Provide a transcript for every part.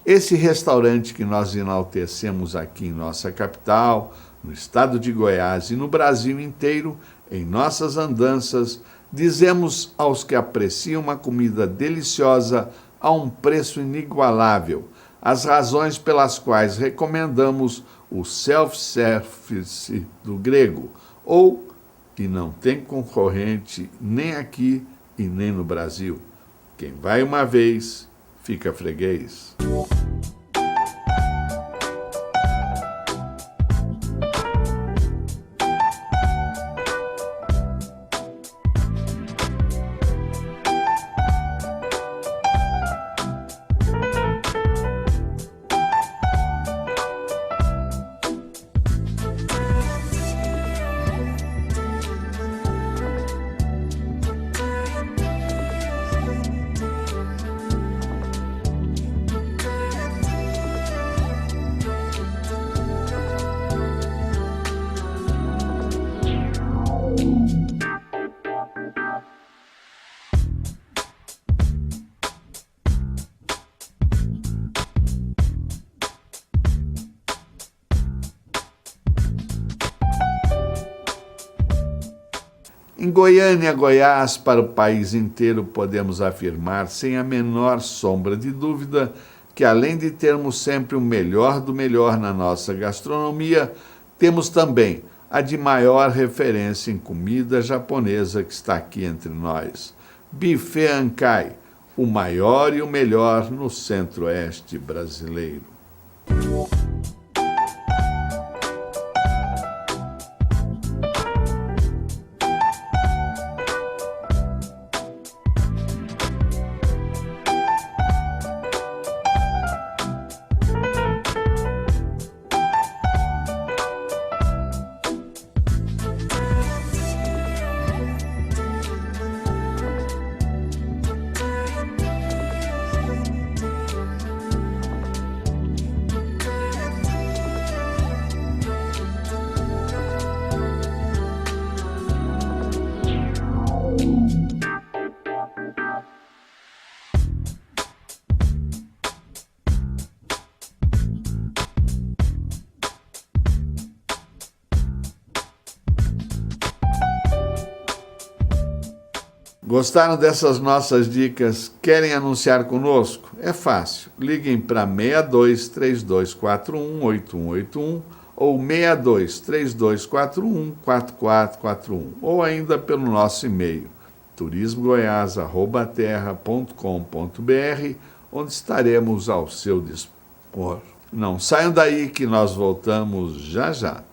Esse restaurante que nós enaltecemos aqui em nossa capital, no estado de Goiás e no Brasil inteiro, em nossas andanças, dizemos aos que apreciam uma comida deliciosa a um preço inigualável, as razões pelas quais recomendamos o self-service do grego, ou que não tem concorrente nem aqui e nem no Brasil. Quem vai uma vez, fica freguês. Em Goiânia, Goiás, para o país inteiro, podemos afirmar, sem a menor sombra de dúvida, que além de termos sempre o melhor do melhor na nossa gastronomia, temos também a de maior referência em comida japonesa que está aqui entre nós. Buffet Ankai, o maior e o melhor no centro-oeste brasileiro. Gostaram dessas nossas dicas? Querem anunciar conosco? É fácil. Liguem para 62-3241-8181 ou 62-3241-4441 ou ainda pelo nosso e-mail turismogoias@terra.com.br, onde estaremos ao seu dispor. Não saiam daí que nós voltamos já já.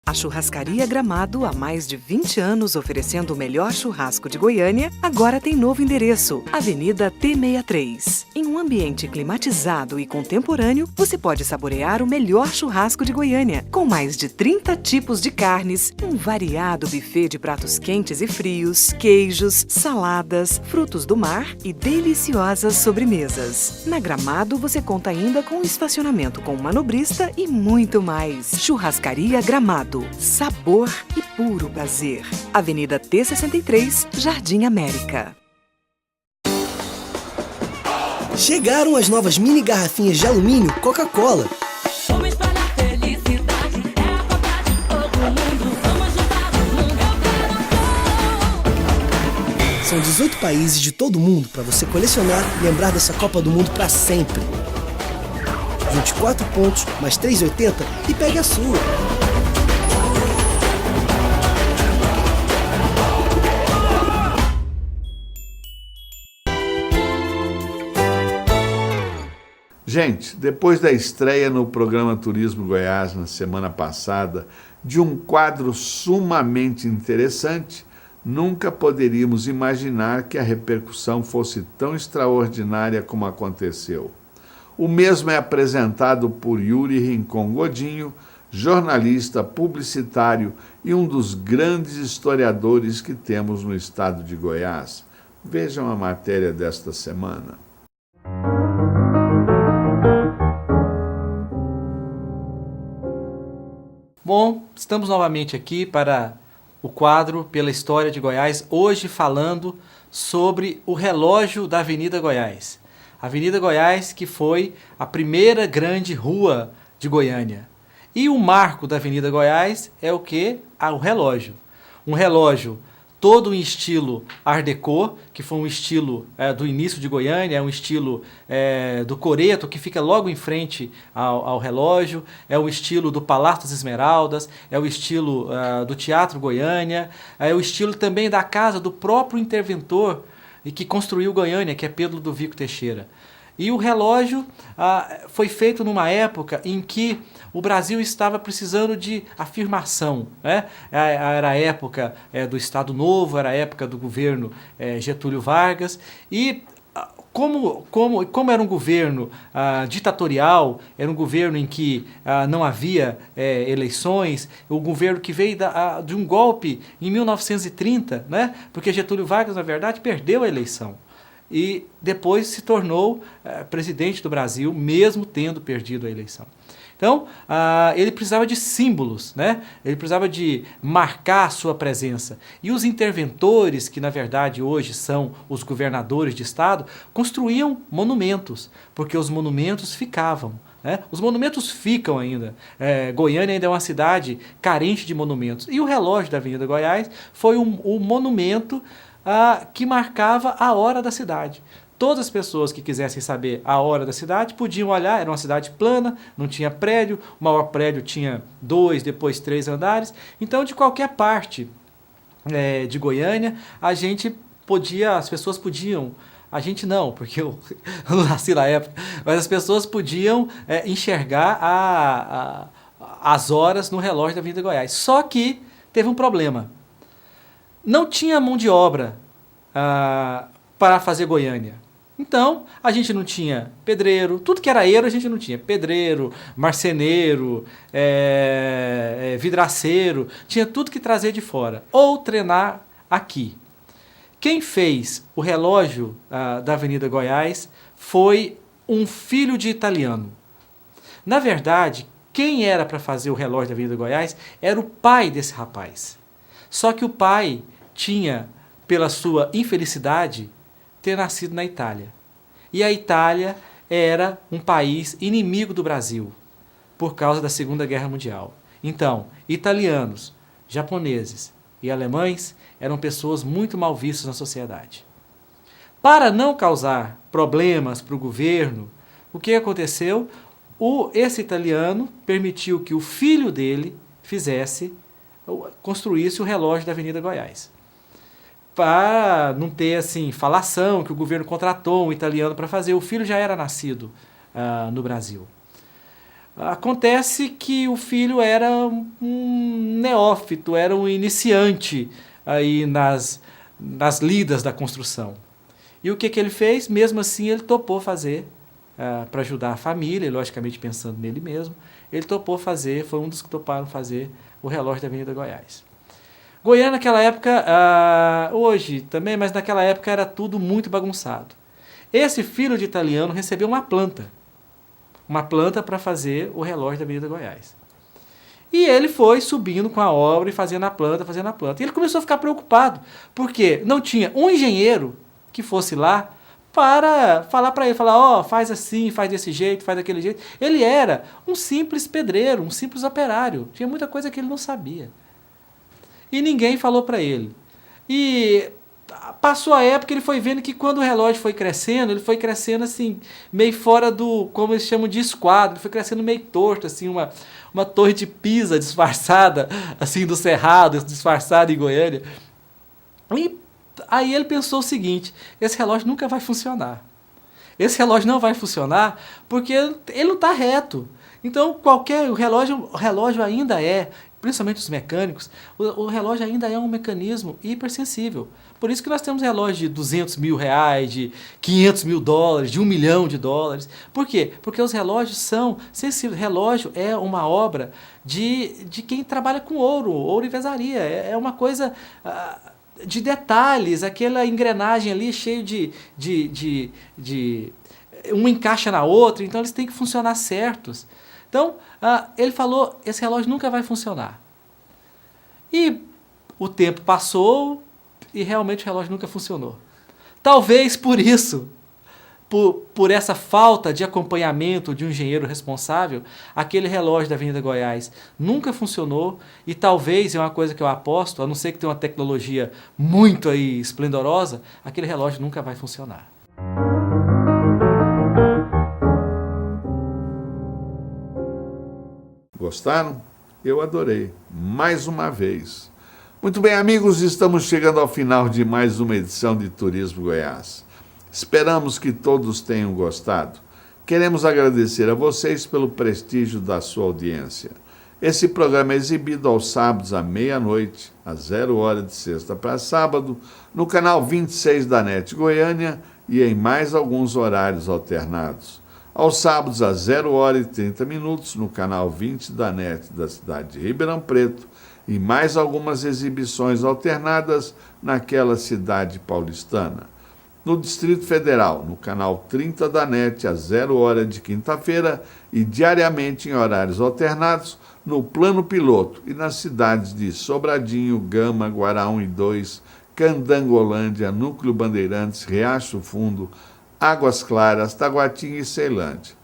A Churrascaria Gramado, há mais de 20 anos oferecendo o melhor churrasco de Goiânia, agora tem novo endereço, Avenida T63. Em um ambiente climatizado e contemporâneo, você pode saborear o melhor churrasco de Goiânia, com mais de 30 tipos de carnes, um variado buffet de pratos quentes e frios, queijos, saladas, frutos do mar e deliciosas sobremesas. Na Gramado, você conta ainda com estacionamento com manobrista e muito mais. Churrascaria Gramado. Sabor e puro prazer. Avenida T63, Jardim América. Chegaram as novas mini garrafinhas de alumínio Coca-Cola. Vamos espalhar felicidade, é a Copa de todo mundo. Vamos juntar o mundo, eu quero. São 18 países de todo mundo para você colecionar e lembrar dessa Copa do Mundo para sempre. 24 pontos, mais 3,80 e pegue a sua. Gente, depois da estreia no programa Turismo Goiás na semana passada de um quadro sumamente interessante, nunca poderíamos imaginar que a repercussão fosse tão extraordinária como aconteceu. O mesmo é apresentado por Yuri Rincon Godinho, jornalista, publicitário e um dos grandes historiadores que temos no estado de Goiás. Vejam a matéria desta semana. Bom, estamos novamente aqui para o quadro Pela História de Goiás, hoje falando sobre o relógio da Avenida Goiás. Avenida Goiás, que foi a primeira grande rua de Goiânia. E o marco da Avenida Goiás é o quê? O relógio. Um relógio todo em estilo Art Deco, que foi um estilo do início de Goiânia, é um estilo do Coreto, que fica logo em frente ao relógio, é o estilo do Palácio das Esmeraldas, é o estilo do Teatro Goiânia, é o estilo também da casa do próprio interventor e que construiu Goiânia, que é Pedro Ludovico Teixeira. E o relógio foi feito numa época em que o Brasil estava precisando de afirmação, né? Era a época do Estado Novo, era a época do governo Getúlio Vargas, e como era um governo ditatorial, era um governo em que não havia eleições, o governo que veio de um golpe em 1930, né? Porque Getúlio Vargas, na verdade, perdeu a eleição. E depois se tornou presidente do Brasil, mesmo tendo perdido a eleição. Então, ele precisava de símbolos, né? Ele precisava de marcar a sua presença. E os interventores, que na verdade hoje são os governadores de estado, construíam monumentos, porque os monumentos ficavam. Os monumentos ficam ainda. Goiânia ainda é uma cidade carente de monumentos. E o relógio da Avenida Goiás foi um monumento que marcava a hora da cidade. Todas as pessoas que quisessem saber a hora da cidade podiam olhar, era uma cidade plana, não tinha prédio, o maior prédio tinha 2, depois 3 andares. Então, de qualquer parte de Goiânia, as pessoas podiam, a gente não, porque eu não nasci na época, mas as pessoas podiam enxergar as horas no relógio da Avenida Goiás. Só que teve um problema. Não tinha mão de obra para fazer Goiânia. Então, a gente não tinha pedreiro, tudo que era eiro a gente não tinha. Pedreiro, marceneiro, vidraceiro, tinha tudo que trazer de fora. Ou treinar aqui. Quem fez o relógio da Avenida Goiás foi um filho de italiano. Na verdade, quem era para fazer o relógio da Avenida Goiás era o pai desse rapaz. Só que o pai tinha, pela sua infelicidade, ter nascido na Itália. E a Itália era um país inimigo do Brasil, por causa da Segunda Guerra Mundial. Então, italianos, japoneses e alemães eram pessoas muito mal vistas na sociedade. Para não causar problemas para o governo, o que aconteceu? Esse italiano permitiu que o filho dele construísse o relógio da Avenida Goiás. Para não ter assim, falação que o governo contratou um italiano para fazer. O filho já era nascido no Brasil. Acontece que o filho era um neófito, era um iniciante aí nas lidas da construção. E o que ele fez? Mesmo assim, ele topou fazer, para ajudar a família, logicamente pensando nele mesmo, ele topou fazer, foi um dos que toparam fazer o relógio da Avenida Goiás. Goiânia naquela época, hoje também, mas naquela época era tudo muito bagunçado. Esse filho de italiano recebeu uma planta para fazer o relógio da Avenida Goiás. E ele foi subindo com a obra e fazendo a planta. E ele começou a ficar preocupado, porque não tinha um engenheiro que fosse lá para falar para ele, faz assim, faz desse jeito, faz daquele jeito. Ele era um simples pedreiro, um simples operário, tinha muita coisa que ele não sabia. E ninguém falou para ele. E passou a época, ele foi vendo que quando o relógio foi crescendo, ele foi crescendo assim, meio fora do, como eles chamam de esquadro, ele foi crescendo meio torto, assim, uma torre de Pisa disfarçada, assim, do Cerrado, disfarçada em Goiânia. E aí ele pensou o seguinte, esse relógio nunca vai funcionar. esse relógio não vai funcionar porque ele não está reto. Então, o relógio ainda é, principalmente os mecânicos, o relógio ainda é um mecanismo hipersensível. Por isso que nós temos relógios de 200 mil reais, de 500 mil dólares, de $1 milhão. Por quê? Porque os relógios são sensíveis. Relógio é uma obra de quem trabalha com ouro e vezaria. É uma coisa de detalhes, aquela engrenagem ali cheio de um encaixa na outra, então eles têm que funcionar certos. Então, ele falou, esse relógio nunca vai funcionar. E o tempo passou e realmente o relógio nunca funcionou. Talvez por isso, por essa falta de acompanhamento de um engenheiro responsável, aquele relógio da Avenida Goiás nunca funcionou e talvez, é uma coisa que eu aposto, a não ser que tenha uma tecnologia muito aí esplendorosa, aquele relógio nunca vai funcionar. Gostaram? Eu adorei. Mais uma vez. Muito bem, amigos, estamos chegando ao final de mais uma edição de Turismo Goiás. Esperamos que todos tenham gostado. Queremos agradecer a vocês pelo prestígio da sua audiência. Esse programa é exibido aos sábados à meia-noite, às 0 horas de sexta para sábado, no canal 26 da NET Goiânia e em mais alguns horários alternados. Aos sábados, às 0 horas e 30 minutos, no canal 20 da NET da cidade de Ribeirão Preto, e mais algumas exibições alternadas naquela cidade paulistana. No Distrito Federal, no canal 30 da NET, às 0 horas de quinta-feira, e diariamente em horários alternados, no Plano Piloto, e nas cidades de Sobradinho, Gama, Guaraú e 2, Candangolândia, Núcleo Bandeirantes, Riacho Fundo, Águas Claras, Taguatinga e Ceilândia.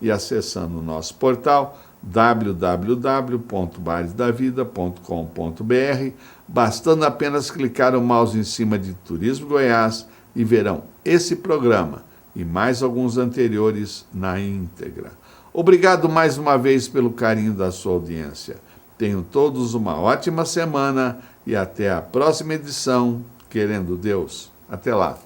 E acessando o nosso portal www.baresdavida.com.br, bastando apenas clicar o mouse em cima de Turismo Goiás e verão esse programa e mais alguns anteriores na íntegra. Obrigado mais uma vez pelo carinho da sua audiência. Tenham todos uma ótima semana e até a próxima edição, querendo Deus. Até lá.